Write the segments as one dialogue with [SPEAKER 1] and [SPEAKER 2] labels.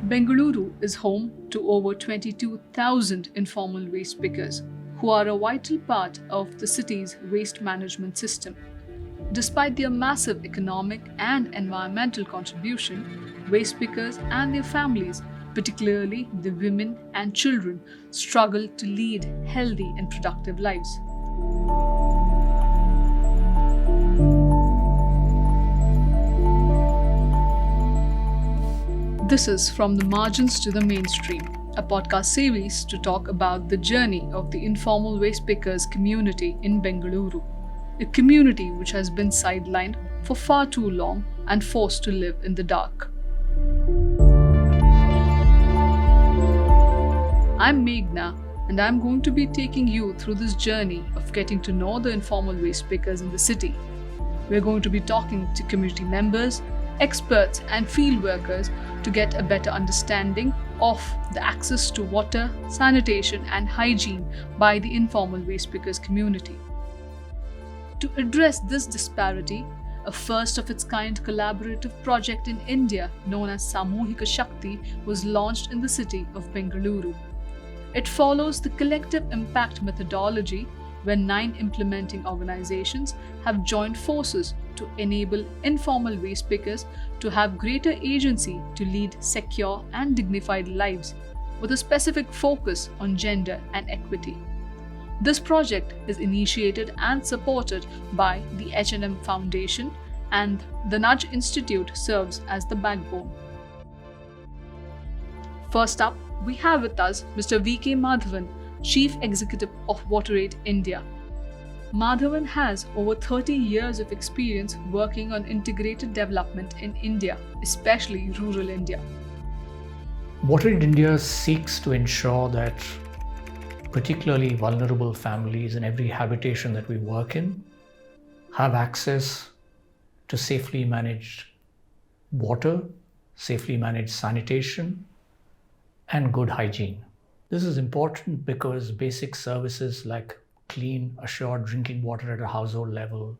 [SPEAKER 1] Bengaluru is home to over 22,000 informal waste pickers who are a vital part of the city's waste management system. Despite their massive economic and environmental contribution, waste pickers and their families, particularly the women and children, struggle to lead healthy and productive lives. This is From the Margins to the Mainstream, a podcast series to talk about the journey of the informal waste pickers community in Bengaluru, a community which has been sidelined for far too long and forced to live in the dark. I'm Meghna, and I'm going to be taking you through this journey of getting to know the informal waste pickers in the city. We're going to be talking to community members, experts, and field workers to get a better understanding of the access to water, sanitation, and hygiene by the informal waste pickers community. To address this disparity, a first of its kind collaborative project in India known as Samuhika Shakti was launched in the city of Bengaluru. It follows the collective impact methodology where 9 implementing organizations have joined forces to enable informal waste pickers to have greater agency to lead secure and dignified lives, with a specific focus on gender and equity. This project is initiated and supported by the H&M Foundation, and the Nudge Institute serves as the backbone. First up, we have with us Mr. V.K. Madhavan, Chief Executive of WaterAid India. Madhavan has over 30 years of experience working on integrated development in India, especially rural India.
[SPEAKER 2] WaterAid India seeks to ensure that particularly vulnerable families in every habitation that we work in have access to safely managed water, safely managed sanitation, and good hygiene. This is important because basic services like clean, assured drinking water at a household level,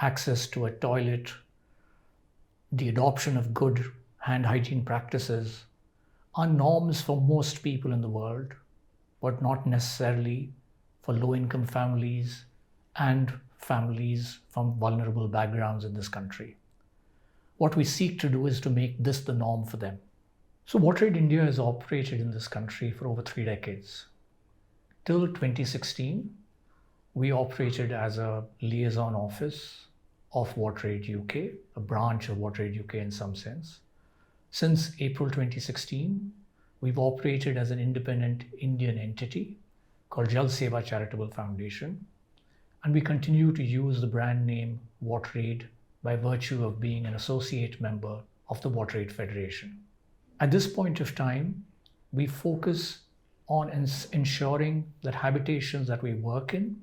[SPEAKER 2] access to a toilet, the adoption of good hand hygiene practices are norms for most people in the world, but not necessarily for low-income families and families from vulnerable backgrounds in this country. What we seek to do is to make this the norm for them. So WaterAid India has operated in this country for over 3 decades. Till 2016, we operated as a liaison office of WaterAid UK, a branch of WaterAid UK in some sense. Since April 2016, we've operated as an independent Indian entity called Jal Seva Charitable Foundation, and we continue to use the brand name WaterAid by virtue of being an associate member of the WaterAid Federation. At this point of time, we focus on ensuring that habitations that we work in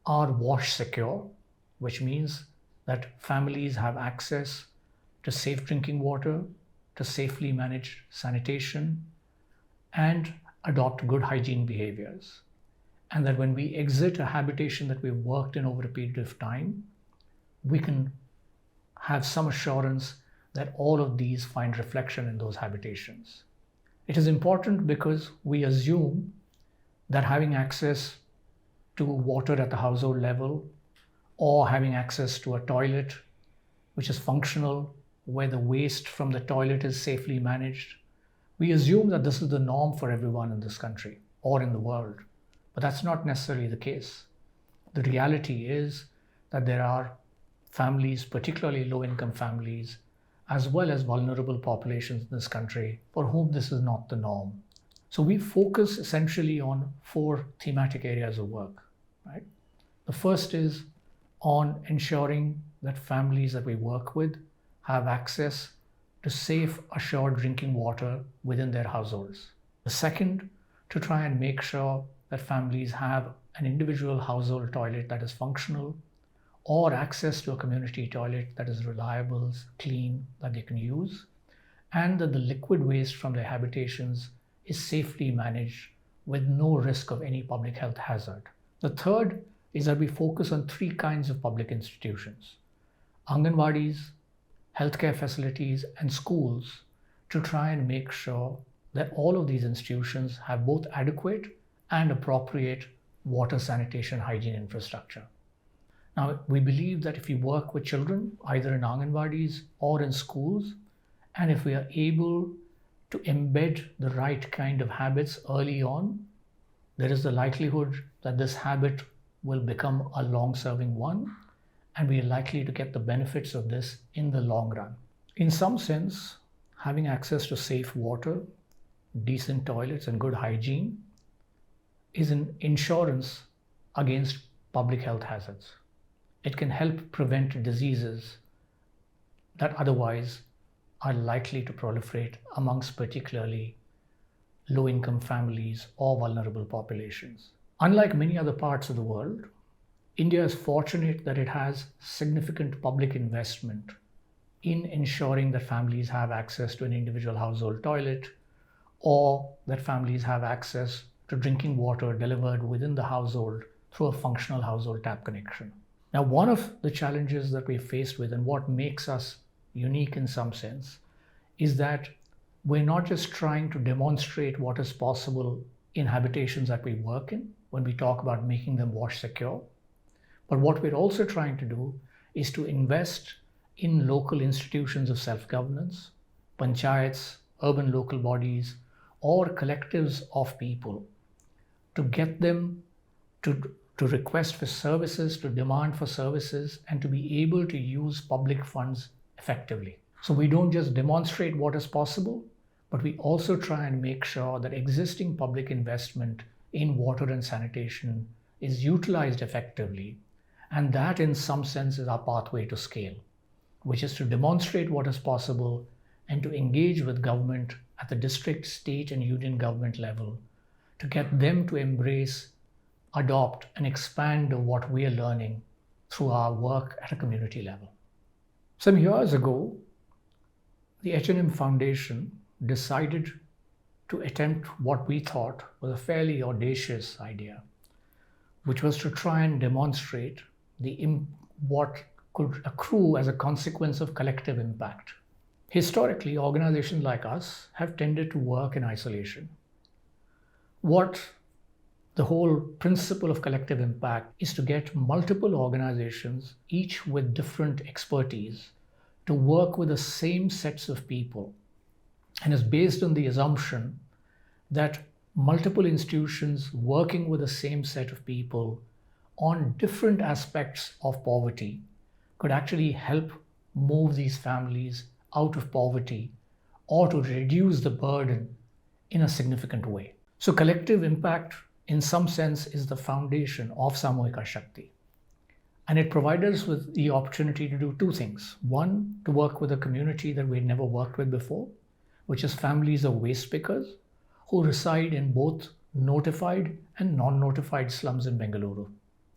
[SPEAKER 2] are wash secure, which means that families have access to safe drinking water, to safely manage sanitation, and adopt good hygiene behaviors. And that when we exit a habitation that we've worked in over a period of time, we can have some assurance that all of these find reflection in those habitations. It is important because we assume that having access to water at the household level or having access to a toilet which is functional, where the waste from the toilet is safely managed, we assume that this is the norm for everyone in this country or in the world. But that's not necessarily the case. The reality is that there are families, particularly low-income families, as well as vulnerable populations in this country for whom this is not the norm. So we focus essentially on 4 thematic areas of work, right? The first is on ensuring that families that we work with have access to safe, assured drinking water within their households. The second, to try and make sure that families have an individual household toilet that is functional, or access to a community toilet that is reliable, clean, that they can use, and that the liquid waste from their habitations is safely managed with no risk of any public health hazard. The third is that we focus on 3 kinds of public institutions: Anganwadis, healthcare facilities, and schools to try and make sure that all of these institutions have both adequate and appropriate water, sanitation, hygiene infrastructure. Now, we believe that if you work with children, either in Anganwadis or in schools, and if we are able to embed the right kind of habits early on, there is the likelihood that this habit will become a long-serving one, and we are likely to get the benefits of this in the long run. In some sense, having access to safe water, decent toilets, and good hygiene is an insurance against public health hazards. It can help prevent diseases that otherwise are likely to proliferate amongst particularly low-income families or vulnerable populations. Unlike many other parts of the world, India is fortunate that it has significant public investment in ensuring that families have access to an individual household toilet, or that families have access to drinking water delivered within the household through a functional household tap connection. Now, one of the challenges that we're faced with, and what makes us unique in some sense, is that we're not just trying to demonstrate what is possible in habitations that we work in when we talk about making them wash secure, but what we're also trying to do is to invest in local institutions of self-governance, panchayats, urban local bodies, or collectives of people, to get them to request for services, to demand for services, and to be able to use public funds effectively. So we don't just demonstrate what is possible, but we also try and make sure that existing public investment in water and sanitation is utilized effectively. And that in some sense is our pathway to scale, which is to demonstrate what is possible and to engage with government at the district, state, and union government level to get them to embrace, adopt, and expand what we are learning through our work at a community level. Some years ago, the H&M Foundation decided to attempt what we thought was a fairly audacious idea, which was to try and demonstrate what could accrue as a consequence of collective impact. Historically, organizations like us have tended to work in isolation. What the whole principle of collective impact is to get multiple organizations, each with different expertise, to work with the same sets of people, and is based on the assumption that multiple institutions working with the same set of people on different aspects of poverty could actually help move these families out of poverty or to reduce the burden in a significant way. So collective impact, in some sense, is the foundation of Samuhika Shakti. And it provides us with the opportunity to do two things. One, to work with a community that we'd never worked with before, which is families of waste pickers who reside in both notified and non-notified slums in Bengaluru.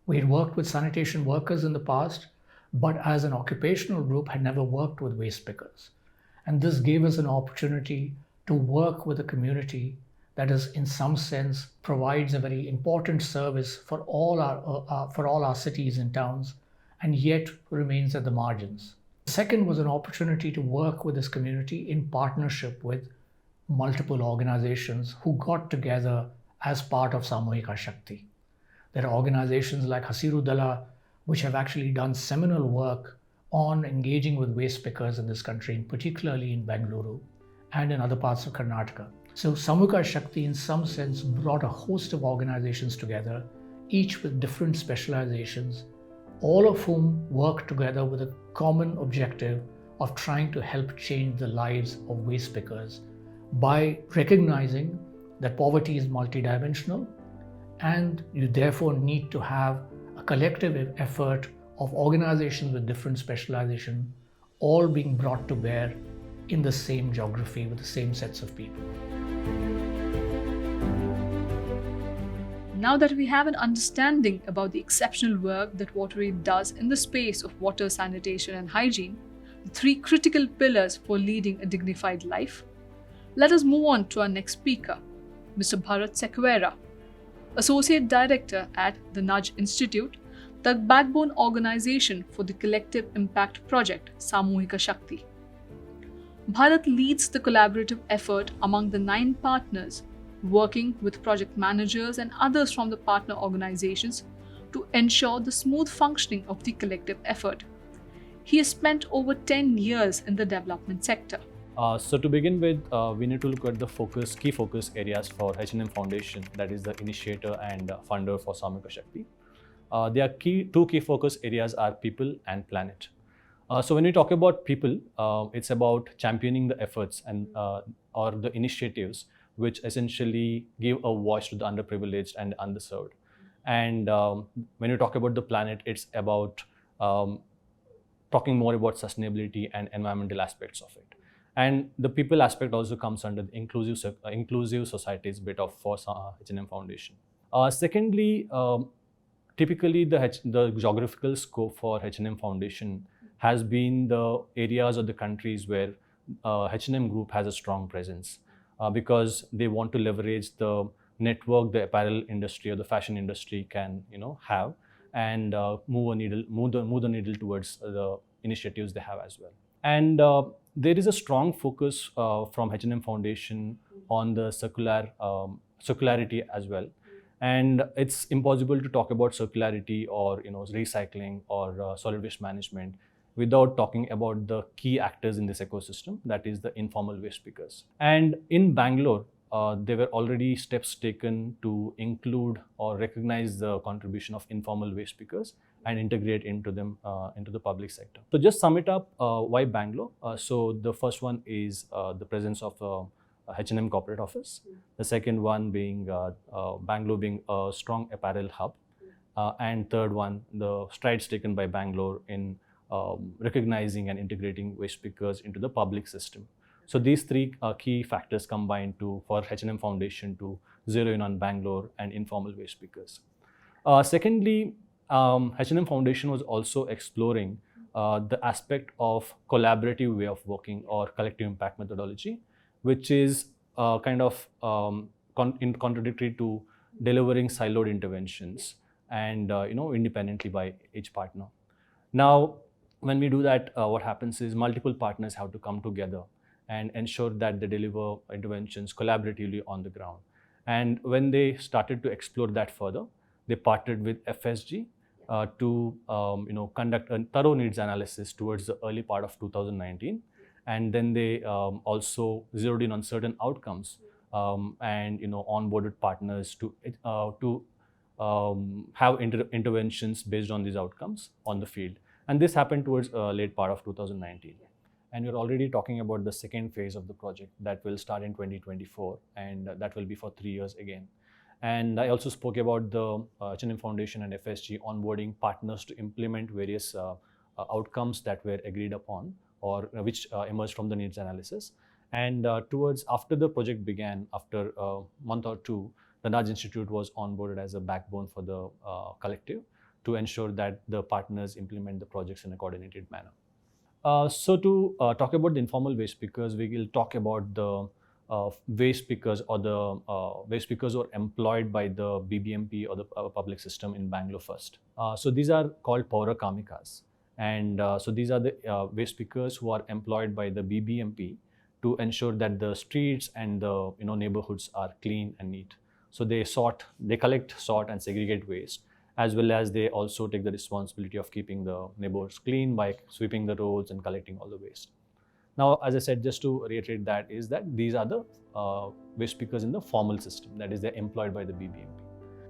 [SPEAKER 2] We had worked with sanitation workers in the past, but as an occupational group had never worked with waste pickers. And this gave us an opportunity to work with a community that is, in some sense, provides a very important service for all our cities and towns, and yet remains at the margins. The second was an opportunity to work with this community in partnership with multiple organizations who got together as part of Samuhika Shakti. There are organizations like Hasiru Dala, which have actually done seminal work on engaging with waste pickers in this country, particularly in Bengaluru and in other parts of Karnataka. So Samuhika Shakti, in some sense, brought a host of organizations together, each with different specializations, all of whom work together with a common objective of trying to help change the lives of waste pickers by recognizing that poverty is multidimensional, and you therefore need to have a collective effort of organizations with different specialization, all being brought to bear in the same geography with the same sets of people.
[SPEAKER 1] Now that we have an understanding about the exceptional work that WaterAid does in the space of water, sanitation, and hygiene, the three critical pillars for leading a dignified life, let us move on to our next speaker, Mr. Bharat Sequeira, Associate Director at the Nudge Institute, the backbone organization for the Collective Impact Project, Samuhika Shakti. Bharat leads the collaborative effort among the 9 partners, working with project managers and others from the partner organizations to ensure the smooth functioning of the collective effort. He has spent over 10 years in the development sector.
[SPEAKER 3] So to begin with, we need to look at the key focus areas for H&M Foundation, that is the initiator and funder for Samika Shakti. Their two key focus areas are people and planet. So when we talk about people, it's about championing the efforts and or the initiatives which essentially give a voice to the underprivileged and underserved. And when you talk about the planet, it's about talking more about sustainability and environmental aspects of it. And the people aspect also comes under the inclusive societies bit of for H&M Foundation. Secondly, typically the geographical scope for H&M Foundation has been the areas or the countries where H&M Group has a strong presence because they want to leverage the network the apparel industry or the fashion industry can have and move the needle towards the initiatives they have as well. And there is a strong focus from H&M Foundation on the circularity as well. And it's impossible to talk about circularity or recycling or solid waste management without talking about the key actors in this ecosystem, that is the informal waste pickers. And in Bangalore, there were already steps taken to include or recognize the contribution of informal waste pickers and integrate into them into the public sector. So just sum it up, why Bangalore? So the first one is the presence of H&M corporate office. The second one being Bangalore being a strong apparel hub. And third one, the strides taken by Bangalore in recognizing and integrating waste pickers into the public system. So these three key factors combined for H&M Foundation to zero in on Bangalore and informal waste pickers. Secondly, H&M Foundation was also exploring the aspect of collaborative way of working or collective impact methodology, which is kind of contradictory to delivering siloed interventions and independently by each partner. Now, when we do that, what happens is multiple partners have to come together and ensure that they deliver interventions collaboratively on the ground. And when they started to explore that further, they partnered with FSG to conduct a thorough needs analysis towards the early part of 2019. And then they also zeroed in on certain outcomes and onboarded partners to have interventions based on these outcomes on the field. And this happened towards late part of 2019. And we're already talking about the second phase of the project that will start in 2024, and that will be for 3 years again. And I also spoke about the H&M Foundation and FSG onboarding partners to implement various outcomes that were agreed upon or which emerged from the needs analysis. And after the project began, after a month or two, the Nudge Institute was onboarded as a backbone for the collective to ensure that the partners implement the projects in a coordinated manner. So to talk about the informal waste pickers, we will talk about the waste pickers or the waste pickers who are employed by the BBMP or the public system in Bangalore first. So these are called Paura Kamikas. And so these are the waste pickers who are employed by the BBMP to ensure that the streets and the neighborhoods are clean and neat. So they collect, sort and segregate waste, as well as they also take the responsibility of keeping the neighborhoods clean by sweeping the roads and collecting all the waste. Now, as I said, just to reiterate that is that these are the waste pickers in the formal system, that is they're employed by the BBMP.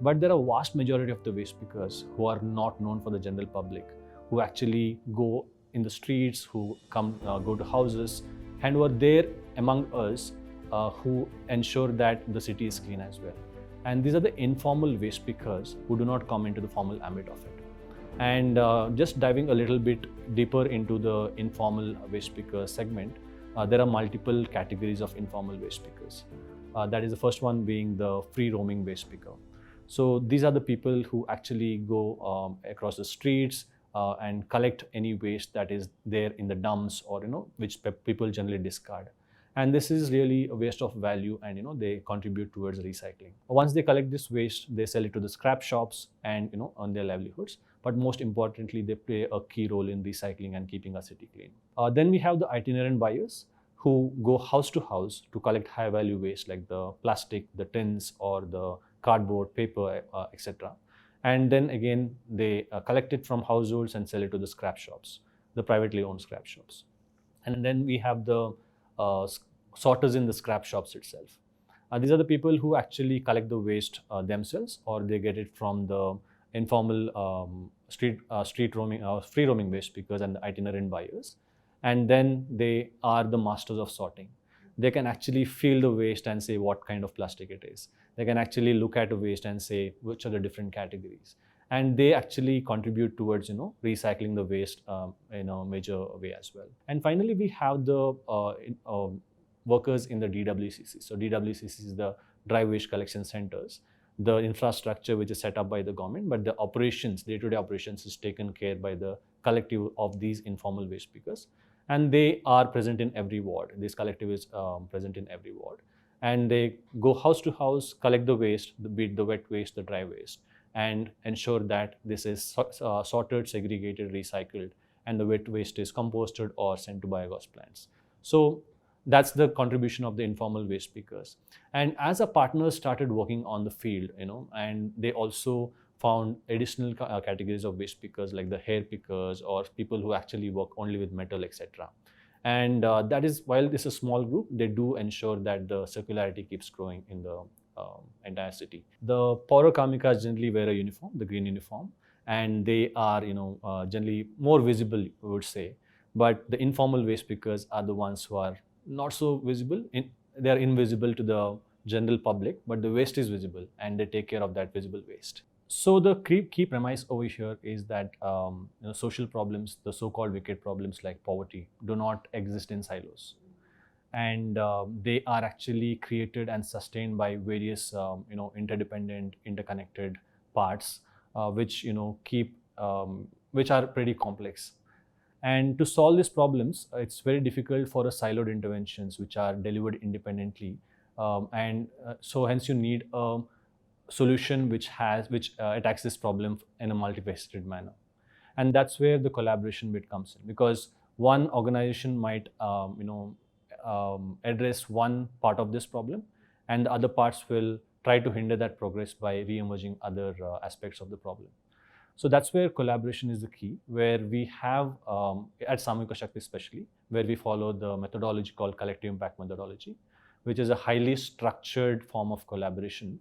[SPEAKER 3] But there are a vast majority of the waste pickers who are not known for the general public, who actually go in the streets, who go to houses, and who are there among us who ensure that the city is clean as well. And these are the informal waste pickers who do not come into the formal ambit of it. And just diving a little bit deeper into the informal waste picker segment, there are multiple categories of informal waste pickers. That is the first one being the free roaming waste picker. So these are the people who actually go across the streets and collect any waste that is there in the dumps or which people generally discard. And this is really a waste of value, and they contribute towards recycling. Once they collect this waste, they sell it to the scrap shops and earn their livelihoods. But most importantly, they play a key role in recycling and keeping our city clean. Then we have the itinerant buyers, who go house to house to collect high value waste like the plastic, the tins, or the cardboard, paper, etc. And then again, they collect it from households and sell it to the scrap shops, the privately owned scrap shops. And then we have the sorters in the scrap shops itself. These are the people who actually collect the waste themselves, or they get it from the informal street roaming, free roaming waste pickers and the itinerant buyers. And then they are the masters of sorting. They can actually feel the waste and say what kind of plastic it is. They can actually look at a waste and say which are the different categories. And they actually contribute towards recycling the waste in a major way as well. And finally, we have the workers in the DWCC. So DWCC is the dry waste collection centers, the infrastructure which is set up by the government, but the operations, day-to-day operations, is taken care by the collective of these informal waste pickers. And they are present in every ward. This collective is present in every ward. And they go house to house, collect the waste, be it the wet waste, the dry waste, and ensure that this is sorted, segregated, recycled, and the wet waste is composted or sent to biogas plants. So that's the contribution of the informal waste pickers. And as our partners started working on the field, and they also found additional categories of waste pickers like the hair pickers or people who actually work only with metal, etc. And that is, while this is a small group, they do ensure that the circularity keeps growing in the entire city. The Paura Karmikas generally wear a uniform, the green uniform, and they are generally more visible, we would say. But the informal waste pickers are the ones who are not so visible. They are invisible to the general public, but the waste is visible and they take care of that visible waste. So the key premise over here is that social problems, the so-called wicked problems like poverty, do not exist in silos. And they are actually created and sustained by various interdependent, interconnected parts, which which are pretty complex. And to solve these problems, it's very difficult for a siloed interventions which are delivered independently, so hence you need a solution which attacks this problem in a multifaceted manner. And that's where the collaboration bit comes in, because one organization might address one part of this problem, and the other parts will try to hinder that progress by re-emerging other aspects of the problem. So that's where collaboration is the key, where we have, at Samhika Shakti especially, where we follow the methodology called collective impact methodology, which is a highly structured form of collaboration,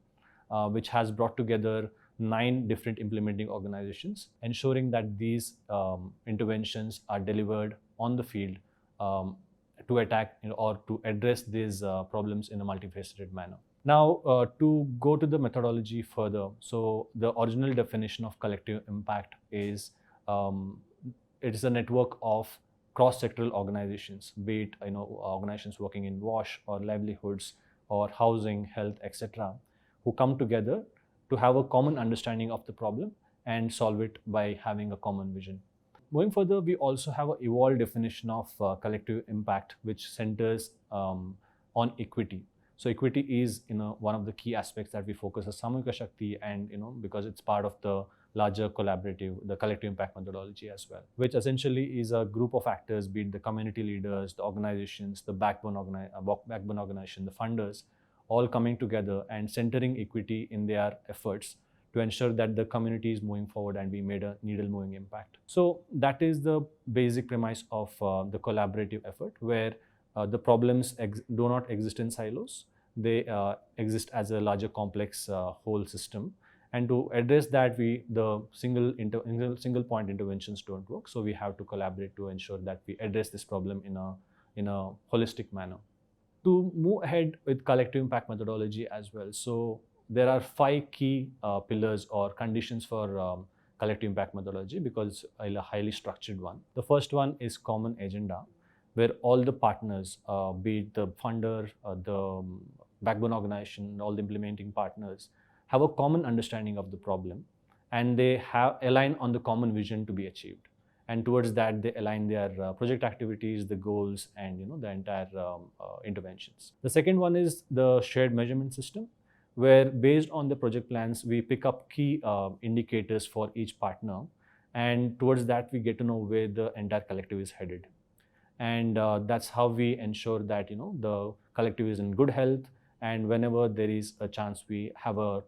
[SPEAKER 3] which has brought together 9 different implementing organizations, ensuring that these interventions are delivered on the field to attack or to address these problems in a multifaceted manner. Now, to go to the methodology further, so the original definition of collective impact is it is a network of cross-sectoral organizations, be it organizations working in wash or livelihoods or housing, health, etc., who come together to have a common understanding of the problem and solve it by having a common vision. Moving further, we also have an evolved definition of collective impact, which centers on equity. So equity is one of the key aspects that we focus as Samhika Shakti, and because it's part of the larger the collective impact methodology as well, which essentially is a group of actors, be it the community leaders, the organizations, the backbone organization, the funders, all coming together and centering equity in their efforts to ensure that the community is moving forward and we made a needle moving impact. So that is the basic premise of the collaborative effort, where the problems do not exist in silos. They exist as a larger complex whole system. And to address that, the single point interventions don't work. So we have to collaborate to ensure that we address this problem in a holistic manner. To move ahead with collective impact methodology as well, so there are 5 key pillars or conditions for collective impact methodology, because it's a highly structured one. The first one is common agenda, where all the partners, be it the funder, the backbone organization, all the implementing partners, have a common understanding of the problem, and they align on the common vision to be achieved. And towards that, they align their project activities, the goals, and the entire interventions. The second one is the shared measurement system, where based on the project plans, we pick up key indicators for each partner, and towards that, we get to know where the entire collective is headed. and that's how we ensure that the collective is in good health, and whenever there is a chance we have a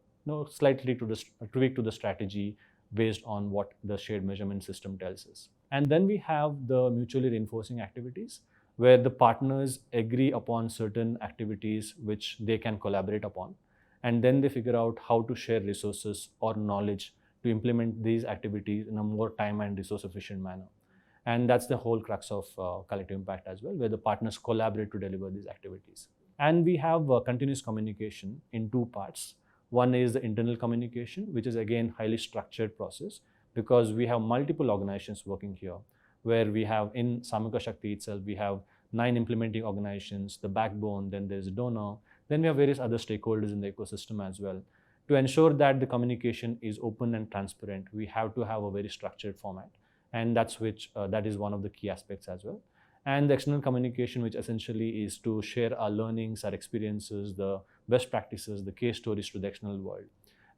[SPEAKER 3] slightly to the tweak to the strategy based on what the shared measurement system tells us. And then we have the mutually reinforcing activities, where the partners agree upon certain activities which they can collaborate upon, and then they figure out how to share resources or knowledge to implement these activities in a more time and resource efficient manner. And that's the whole crux of collective impact as well, where the partners collaborate to deliver these activities. And we have continuous communication in two parts. One is the internal communication, which is again highly structured process, because we have multiple organizations working here, where we have in Samika Shakti itself, we have 9 implementing organizations, the backbone, then there's a donor, then we have various other stakeholders in the ecosystem as well. To ensure that the communication is open and transparent, we have to have a very structured format, and that is one of the key aspects as well. And the external communication, which essentially is to share our learnings, our experiences, the best practices, the case stories to the external world.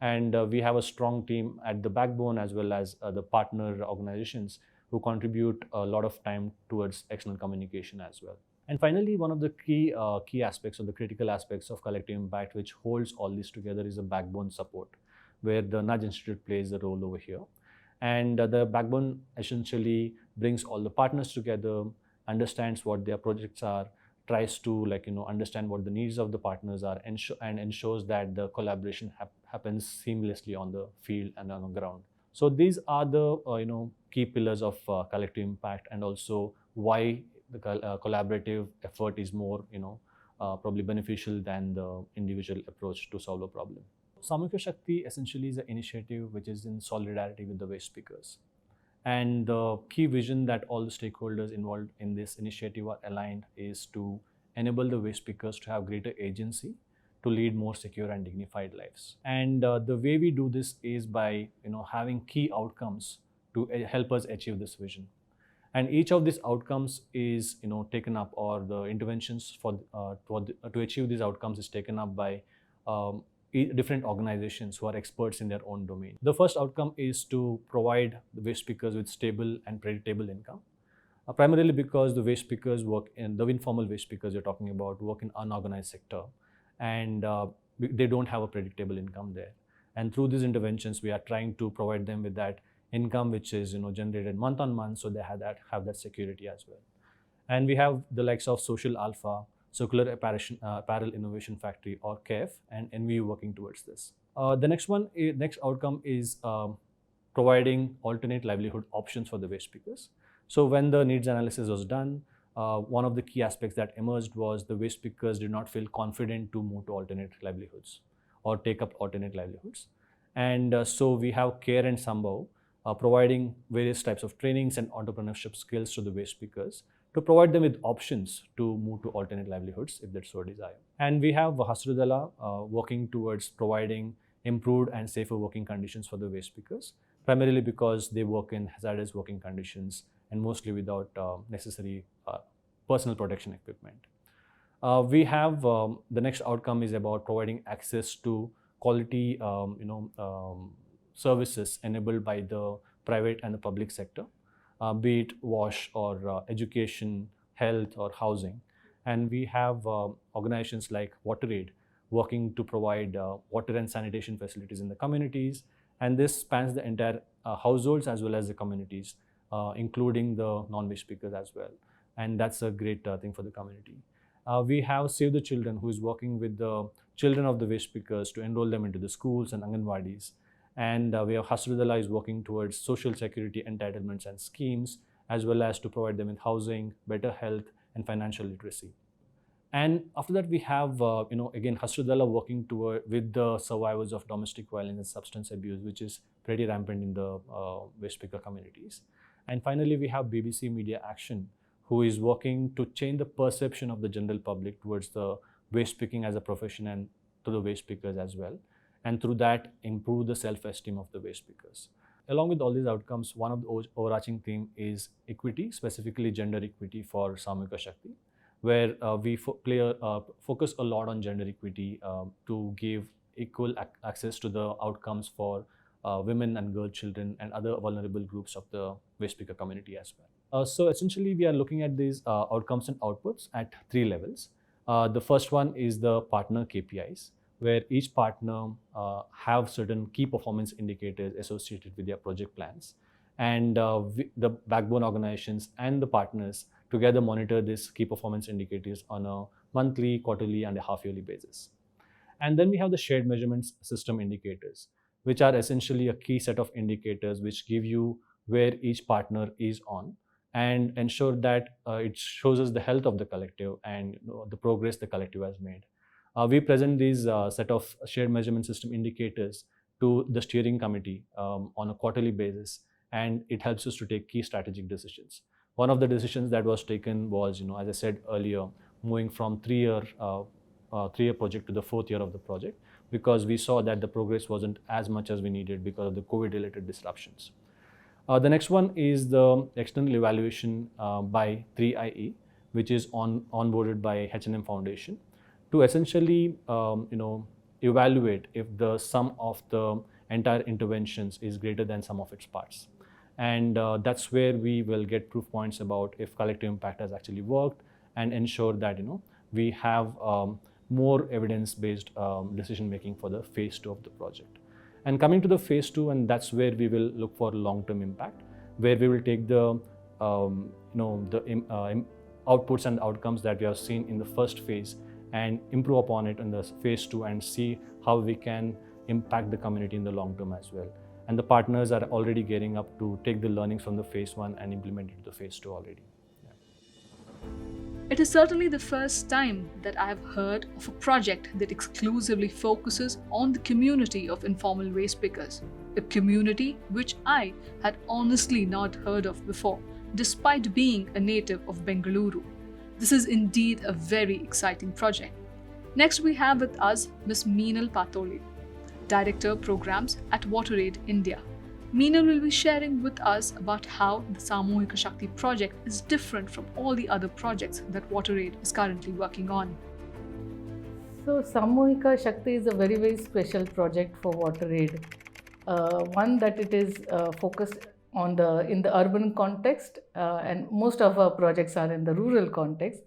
[SPEAKER 3] And we have a strong team at the backbone as well as the partner organizations who contribute a lot of time towards external communication as well. And finally, one of the key aspects or the critical aspects of collective impact, which holds all this together, is the backbone support, where the Nudge Institute plays a role over here. And the backbone essentially brings all the partners together, understands what their projects are, tries to understand what the needs of the partners are, and ensures that the collaboration happens seamlessly on the field and on the ground. So these are the key pillars of collective impact, and also why the collaborative effort is more probably beneficial than the individual approach to solve a problem. Samika Shakti essentially is an initiative which is in solidarity with the waste pickers. And the key vision that all the stakeholders involved in this initiative are aligned is to enable the waste pickers to have greater agency to lead more secure and dignified lives. And the way we do this is by having key outcomes to help us achieve this vision. And each of these outcomes is taken up, or the interventions to achieve these outcomes is taken up by different organizations who are experts in their own domain. The first outcome is to provide the waste pickers with stable and predictable income, primarily because the waste pickers the informal waste pickers you're talking about work in unorganized sector, and they don't have a predictable income there. And through these interventions, we are trying to provide them with that income, which is generated month on month, so they have that security as well. And we have the likes of Social Alpha, Circular Apparel Innovation Factory, or CARE, and NVU working towards this. The next outcome is providing alternate livelihood options for the waste pickers. So when the needs analysis was done, one of the key aspects that emerged was the waste pickers did not feel confident to move to alternate livelihoods or take up alternate livelihoods. And so we have CARE and Sambhav providing various types of trainings and entrepreneurship skills to the waste pickers to provide them with options to move to alternate livelihoods if that's so desire. And we have Hasrudala working towards providing improved and safer working conditions for the waste pickers, primarily because they work in hazardous working conditions and mostly without necessary personal protection equipment. We have the next outcome is about providing access to quality services enabled by the private and the public sector, be it wash or education, health, or housing. And we have organizations like WaterAid working to provide water and sanitation facilities in the communities. And this spans the entire households as well as the communities, including the non-waste pickers as well. And that's a great thing for the community. We have Save the Children, who is working with the children of the waste pickers to enroll them into the schools and Anganwadis. And we have Hasrudala is working towards social security entitlements and schemes, as well as to provide them with housing, better health, and financial literacy. And after that, we have, again, Hasrudala working with the survivors of domestic violence and substance abuse, which is pretty rampant in the waste picker communities. And finally, we have BBC Media Action, who is working to change the perception of the general public towards the waste picking as a profession and to the waste pickers as well. And through that, improve the self-esteem of the waste pickers. Along with all these outcomes, one of the overarching theme is equity, specifically gender equity for Samika Shakti, where we focus a lot on gender equity to give equal access to the outcomes for women and girl children and other vulnerable groups of the waste picker community as well. So essentially, we are looking at these outcomes and outputs at three levels. The first one is the partner KPIs, where each partner have certain key performance indicators associated with their project plans. And the backbone organizations and the partners together monitor these key performance indicators on a monthly, quarterly, and a half-yearly basis. And then we have the shared measurements system indicators, which are essentially a key set of indicators which give you where each partner is on and ensure that it shows us the health of the collective and the progress the collective has made. We present these set of shared measurement system indicators to the steering committee on a quarterly basis, and it helps us to take key strategic decisions. One of the decisions that was taken was, as I said earlier, moving from three-year project to the fourth year of the project, because we saw that the progress wasn't as much as we needed because of the COVID-related disruptions. The next one is the external evaluation by 3IE, which is onboarded by H&M Foundation to essentially evaluate if the sum of the entire interventions is greater than sum of its parts. And that's where we will get proof points about if collective impact has actually worked and ensure that we have more evidence-based decision making for the phase 2 of the project. And coming to the phase 2, and that's where we will look for long-term impact, where we will take the outputs and outcomes that we have seen in the first phase and improve upon it in the phase 2 and see how we can impact the community in the long term as well. And the partners are already gearing up to take the learnings from the phase 1 and implement it to the phase 2 already.
[SPEAKER 1] It is certainly the first time that I have heard of a project that exclusively focuses on the community of informal waste pickers, a community which I had honestly not heard of before, despite being a native of Bengaluru. This is indeed a very exciting project. Next, we have with us Ms. Meenal Patoli, Director Programs at WaterAid India. Meenal will be sharing with us about how the Samuhika Shakti project is different from all the other projects that WaterAid is currently working on.
[SPEAKER 4] So Samuhika Shakti is a very, very special project for WaterAid. One that it is focused on in the urban context, and most of our projects are in the rural context,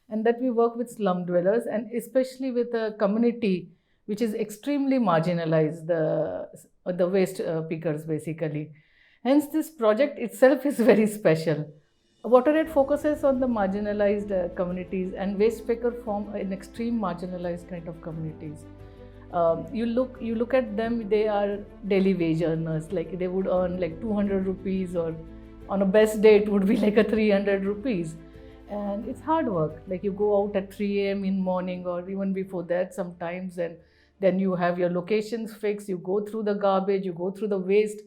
[SPEAKER 4] and that we work with slum dwellers and especially with a community which is extremely marginalized, the waste pickers basically. Hence this project itself is very special. WaterAid focuses on the marginalized communities, and waste picker form an extreme marginalized kind of communities. You look at them, they are daily wage earners, like they would earn like 200 rupees, or on a best day it would be like a 300 rupees. And it's hard work, like you go out at 3 a.m. in morning or even before that sometimes, and then you have your locations fixed, you go through the garbage, you go through the waste,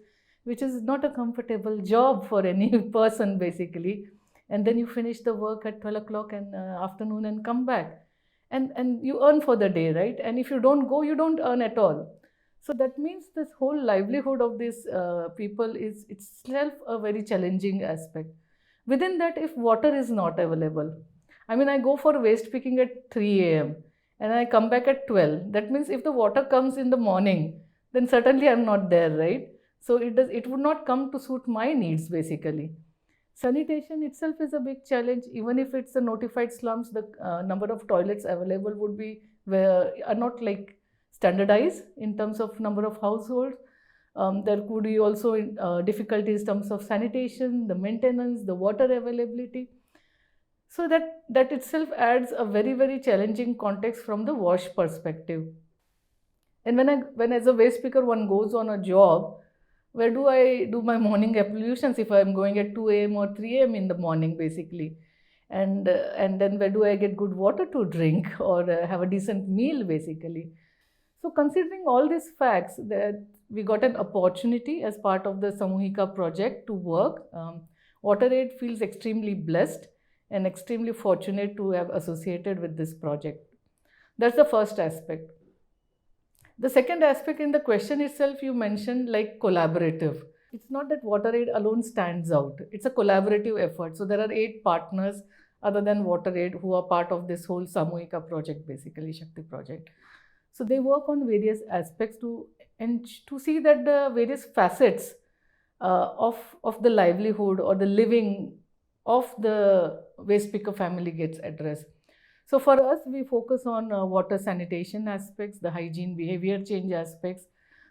[SPEAKER 4] which is not a comfortable job for any person basically. And then you finish the work at 12 o'clock in afternoon and come back. And you earn for the day, right? And if you don't go, you don't earn at all. So that means this whole livelihood of these people is itself a very challenging aspect. Within that, if water is not available, I mean, I go for waste picking at 3 a.m. and I come back at 12. That means if the water comes in the morning, then certainly I'm not there, right? So it would not come to suit my needs basically. Sanitation itself is a big challenge. Even if it's a notified slums, the number of toilets available would be are not like standardized in terms of number of households. There could be also difficulties in terms of sanitation, the maintenance, the water availability. So that itself adds a very, very challenging context from the wash perspective. And when as a waste picker one goes on a job, where do I do my morning ablutions if I'm going at 2 a.m. or 3 a.m. in the morning basically? And then where do I get good water to drink or have a decent meal basically? So considering all these facts, that we got an opportunity as part of the Samuhika project to work. WaterAid feels extremely blessed and extremely fortunate to have associated with this project. That's the first aspect. The second aspect in the question itself, you mentioned like collaborative. It's not that WaterAid alone stands out. It's a collaborative effort. So there are 8 partners other than WaterAid who are part of this whole Samuhika project, basically Shakti project. So they work on various aspects to see that the various facets of the livelihood or the living of the waste picker family gets addressed. So for us, we focus on water sanitation aspects, the hygiene behavior change aspects,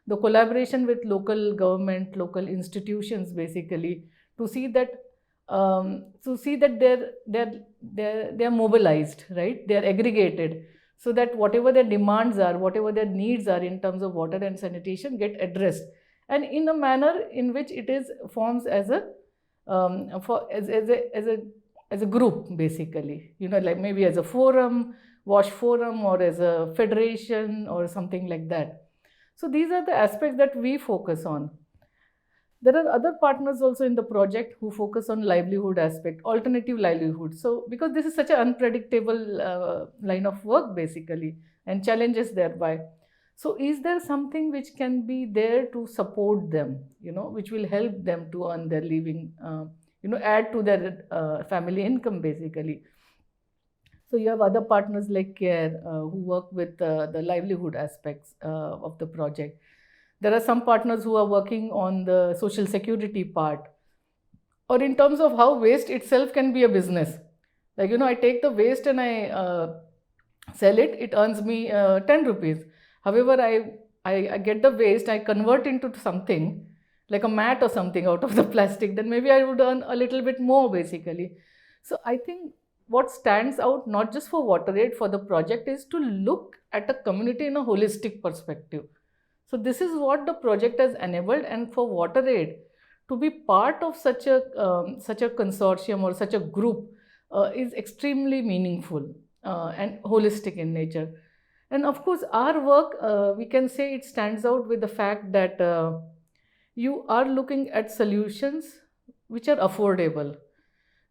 [SPEAKER 4] the collaboration with local government, local institutions, basically, to see that they're mobilized, right? They're aggregated, so that whatever their demands are, whatever their needs are in terms of water and sanitation get addressed, and in a manner in which it is forms as a as a group, basically, like maybe as a forum, wash forum, or as a federation or something like that. So these are the aspects that we focus on. There are other partners also in the project who focus on livelihood aspect, alternative livelihood. So because this is such an unpredictable line of work, basically, and challenges thereby. So is there something which can be there to support them, which will help them to earn their living, add to their family income, basically. So you have other partners like CARE who work with the livelihood aspects of the project. There are some partners who are working on the social security part, or in terms of how waste itself can be a business. Like, I take the waste and I sell it, it earns me 10 rupees. However, I get the waste, I convert into something like a mat or something out of the plastic, then maybe I would earn a little bit more, basically. So I think what stands out, not just for WaterAid, for the project, is to look at a community in a holistic perspective. So this is what the project has enabled, and for WaterAid to be part of such a consortium or such a group is extremely meaningful and holistic in nature. And of course, our work, we can say it stands out with the fact that you are looking at solutions which are affordable.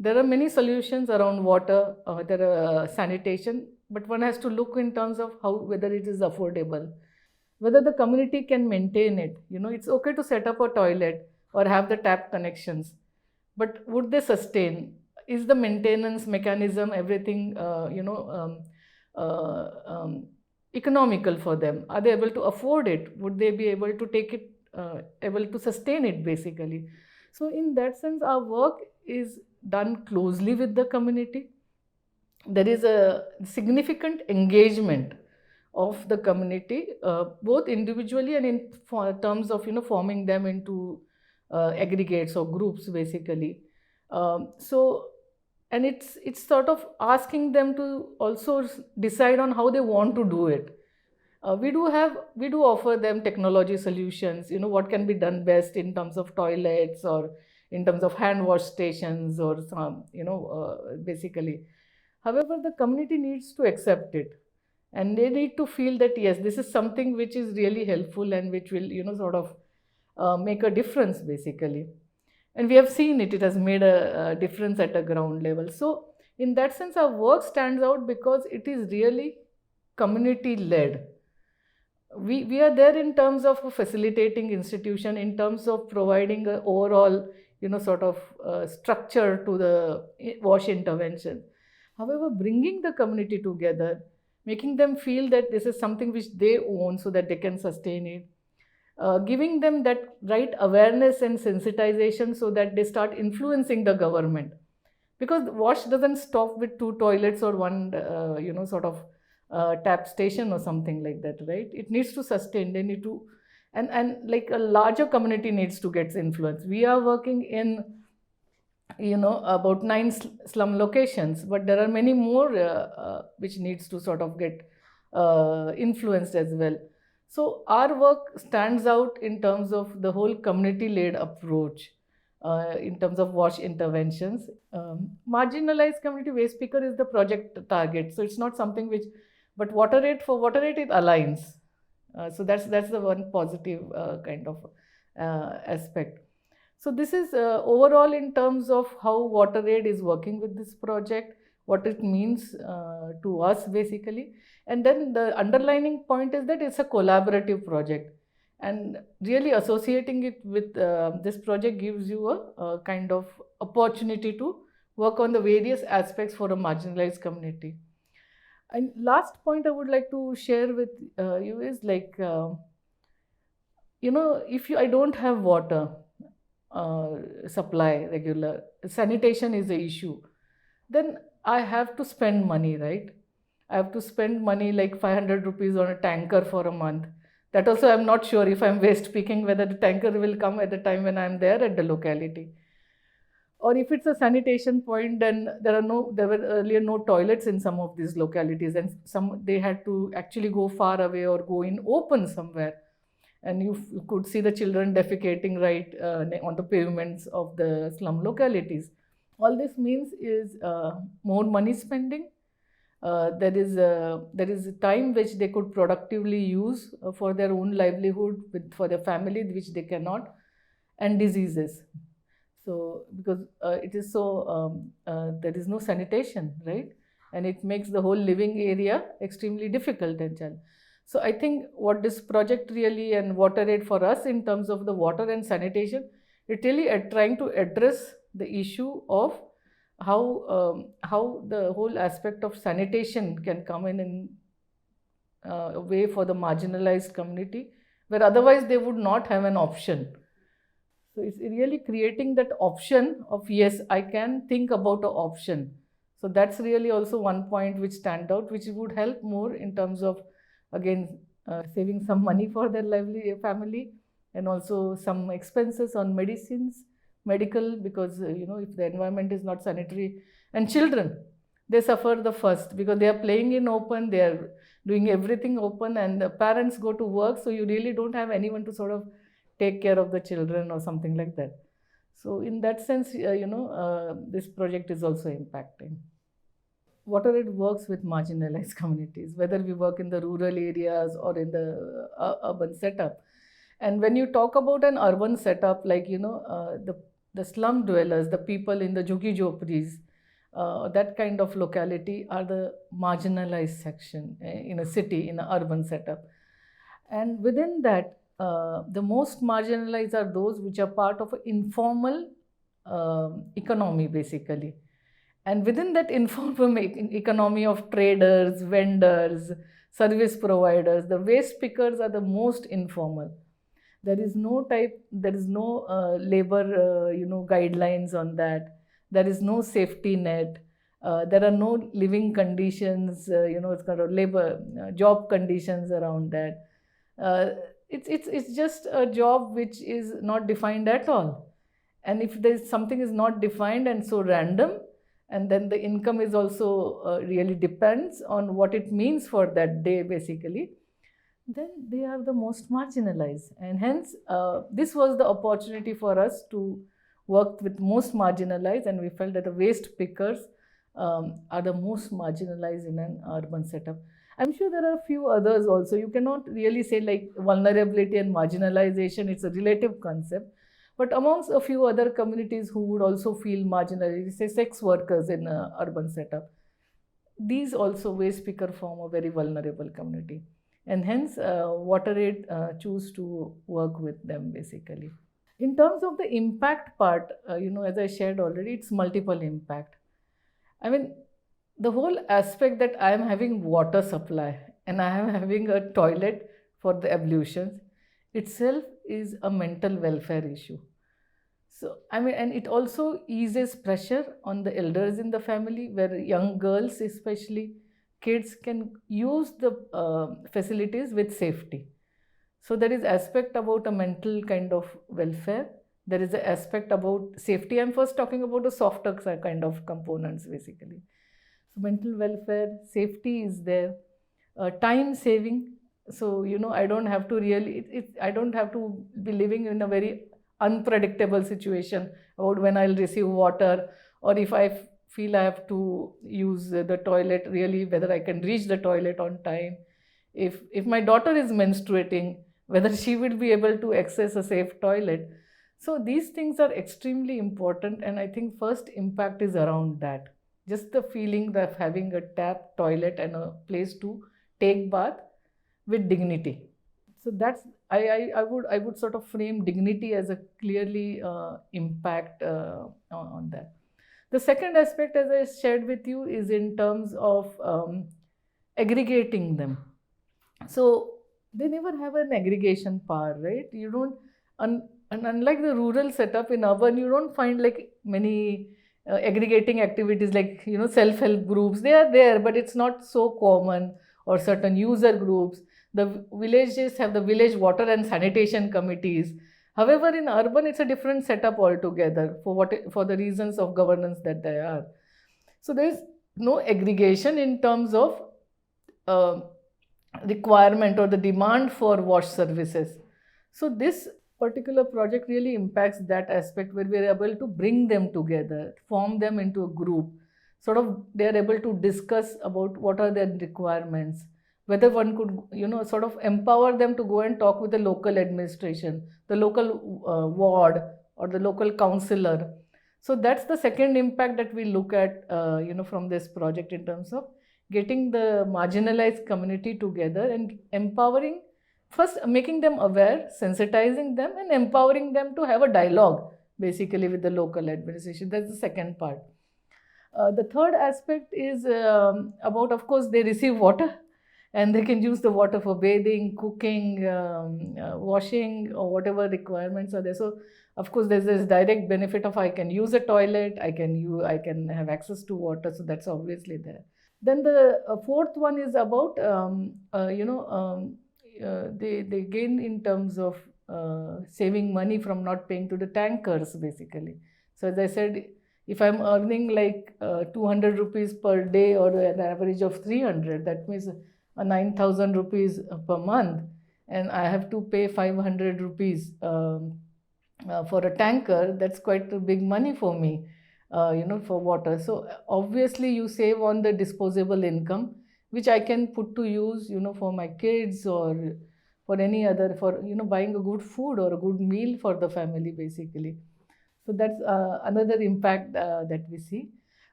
[SPEAKER 4] There are many solutions around water, there are sanitation, but one has to look in terms of whether it is affordable, whether the community can maintain it. It's okay to set up a toilet or have the tap connections, but would they sustain? Is the maintenance mechanism, everything, economical for them? Are they able to afford it? Would they be able to take it, able to sustain it, basically? So in that sense, our work is done closely with the community. There is a significant engagement of the community, both individually and in terms of forming them into aggregates or groups, basically. And it's sort of asking them to also decide on how they want to do it. We do offer them technology solutions, what can be done best in terms of toilets or in terms of hand wash stations or some, basically. However, the community needs to accept it, and they need to feel that, yes, this is something which is really helpful and which will, sort of make a difference, basically. And we have seen it has made a difference at a ground level. So in that sense, our work stands out because it is really community led. We are there in terms of a facilitating institution, in terms of providing an overall, sort of structure to the wash intervention. However, bringing the community together, making them feel that this is something which they own so that they can sustain it, giving them that right awareness and sensitization so that they start influencing the government. Because wash doesn't stop with 2 toilets or one, sort of tap station or something like that, right? It needs to sustain. They need to, and like a larger community needs to get influence. We are working in, about 9 slum locations, but there are many more which needs to sort of get influenced as well. So our work stands out in terms of the whole community-led approach in terms of wash interventions. Marginalized community waste picker is the project target, so it's not something which, but WaterAid, for WaterAid it aligns. So that's the one positive kind of aspect. So this is overall in terms of how WaterAid is working with this project, what it means to us, basically. And then the underlining point is that it's a collaborative project, and really associating it with this project gives you a kind of opportunity to work on the various aspects for a marginalized community. And last point I would like to share with you is like, if I don't have water, supply regular. Sanitation is the issue. Then I have to spend money, right? I have to spend money like 500 rupees on a tanker for a month. That also I'm not sure if I'm waste picking whether the tanker will come at the time when I'm there at the locality. Or if it's a sanitation point, then there were earlier no toilets in some of these localities, and they had to actually go far away or go in open somewhere, and you could see the children defecating right on the pavements of the slum localities. All this means is more money spending. There is a time which they could productively use for their own livelihood, for their family, which they cannot, and diseases. So because it is so there is no sanitation, right, and it makes the whole living area extremely difficult and challenging. So I think what this project really, and WaterAid for us in terms of the water and sanitation, it really trying to address the issue of how the whole aspect of sanitation can come in a way for the marginalized community, where otherwise they would not have an option. So it's really creating that option of, yes, I can think about an option. So that's really also one point which stand out, which would help more in terms of, again, saving some money for their family, and also some expenses on medical, because if the environment is not sanitary, and children, they suffer the first because they are playing in open, they are doing everything open, and the parents go to work, so you really don't have anyone to sort of take care of the children or something like that. So in that sense, this project is also impacting. WaterAid works with marginalized communities, whether we work in the rural areas or in the urban setup. And when you talk about an urban setup, like the slum dwellers, the people in the jhuggi jhopris, that kind of locality are the marginalized section in a city, in an urban setup. And within that, the most marginalized are those which are part of an informal economy, basically. And within that informal economy of traders, vendors, service providers, the waste pickers are the most informal. There is no labor, guidelines on that. There is no safety net. There are no living conditions, it's kind of labor, job conditions around that. It's just a job which is not defined at all. And if there's something is not defined and so random, and then the income is also really depends on what it means for that day, basically, then they are the most marginalized. And hence, this was the opportunity for us to work with most marginalized, and we felt that the waste pickers are the most marginalized in an urban setup. I'm sure there are a few others also. You cannot really say like vulnerability and marginalization, it's a relative concept. But amongst a few other communities who would also feel marginalized, say sex workers in an urban setup, these also waste picker form a very vulnerable community. And hence, WaterAid choose to work with them, basically. In terms of the impact part, as I shared already, it's multiple impact. I mean, the whole aspect that I am having water supply and I am having a toilet for the ablutions itself is a mental welfare issue. So, I mean, and it also eases pressure on the elders in the family, where young girls, especially kids, can use the facilities with safety. So there is aspect about a mental kind of welfare. There is an aspect about safety. I'm first talking about the softer kind of components, basically. So mental welfare, safety is there. Time saving. So, I don't have to really, I don't have to be living in a very unpredictable situation about when I'll receive water, or if I feel I have to use the toilet, really whether I can reach the toilet on time. If my daughter is menstruating, whether she will be able to access a safe toilet. So these things are extremely important, and I think first impact is around that. Just the feeling of having a tap, toilet, and a place to take bath with dignity. So that's I would sort of frame dignity as a clearly impact on that. The second aspect, as I shared with you, is in terms of aggregating them. So they never have an aggregation power, right? You don't And unlike the rural setup, in urban you don't find like many aggregating activities like self-help groups. They are there, but it's not so common, or certain user groups. The villages have the village water and sanitation committees. However, in urban it's a different setup altogether, for the reasons of governance that they are. So there is no aggregation in terms of requirement or the demand for wash services. So this particular project really impacts that aspect, where we are able to bring them together, form them into a group. Sort of they are able to discuss about what are their requirements, whether one could sort of empower them to go and talk with the local administration, the local ward, or the local councillor. So that's the second impact that we look at from this project, in terms of getting the marginalized community together and empowering, first making them aware, sensitizing them, and empowering them to have a dialogue basically with the local administration. That's the second part. The third aspect is about, of course, they receive water and they can use the water for bathing, cooking, washing, or whatever requirements are there. So of course there's this direct benefit of I can use a toilet, I can have access to water, so that's obviously there. Then the fourth one is about they gain in terms of saving money from not paying to the tankers basically. So as I said, if I'm earning like 200 rupees per day, or an average of 300, that means 9,000 rupees per month, and I have to pay 500 rupees for a tanker. That's quite a big money for me, for water. So obviously you save on the disposable income, which I can put to use, for my kids, or for any other, for buying a good food or a good meal for the family basically. So that's another impact that we see.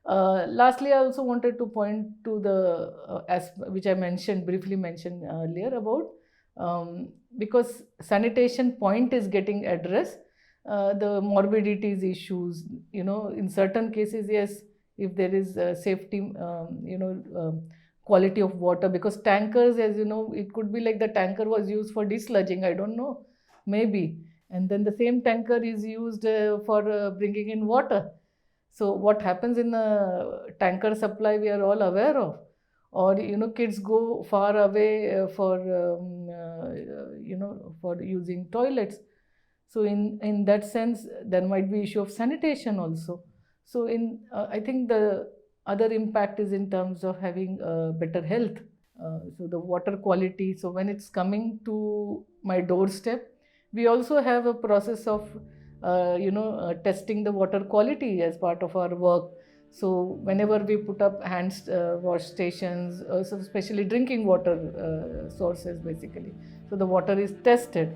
[SPEAKER 4] Lastly, I also wanted to point to the which I briefly mentioned earlier, about because sanitation point is getting addressed, the morbidities issues, in certain cases, yes, if there is safety, quality of water, because tankers, as you know, it could be like the tanker was used for desludging, I don't know, maybe, and then the same tanker is used for bringing in water. So what happens in a tanker supply, we are all aware of. Or kids go far away for using toilets. So in that sense, there might be issue of sanitation also. So I think the other impact is in terms of having better health. So the water quality. So when it's coming to my doorstep, we also have a process of testing the water quality as part of our work. So whenever we put up hand wash stations, so especially drinking water sources basically, so the water is tested.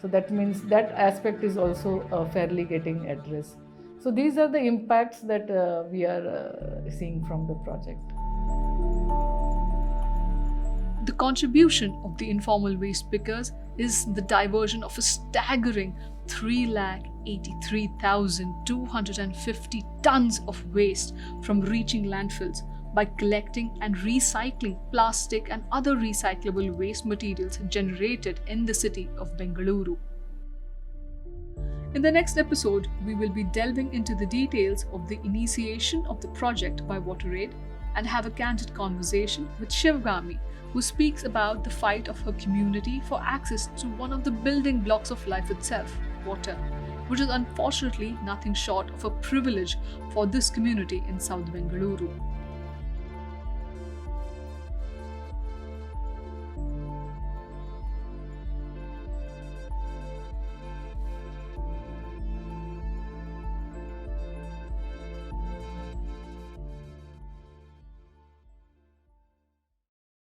[SPEAKER 4] So that means that aspect is also fairly getting addressed. So these are the impacts that we are seeing from the project.
[SPEAKER 1] The contribution of the informal waste pickers is the diversion of a staggering 383,250 tons of waste from reaching landfills by collecting and recycling plastic and other recyclable waste materials generated in the city of Bengaluru. In the next episode, we will be delving into the details of the initiation of the project by WaterAid and have a candid conversation with Shivgami, who speaks about the fight of her community for access to one of the building blocks of life itself, water, which is unfortunately nothing short of a privilege for this community in South Bengaluru.